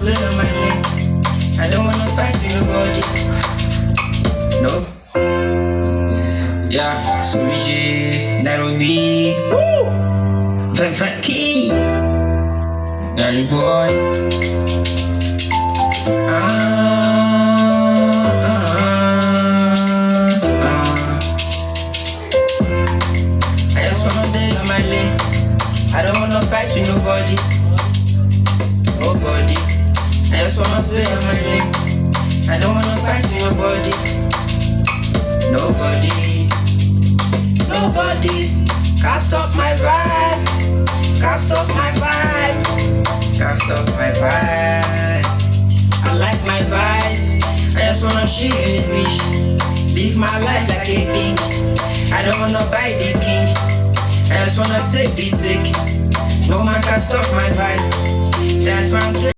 sit on my neck. I don't wanna fight with nobody. No. Yeah, Suji, Nairobi. Woo! Funky. Gary boy. I just wanna day on my leg. I don't wanna fight with nobody. Nobody. I just wanna stay on my leg. I don't wanna fight with nobody. Nobody. Nobody. Can't stop my vibe. Can't stop my vibe. Can't stop my vibe. I like my vibe. I just wanna share it with. Live my life like a king. I don't wanna buy the king. I just wanna take the take. No man can stop my vibe. That's why I'm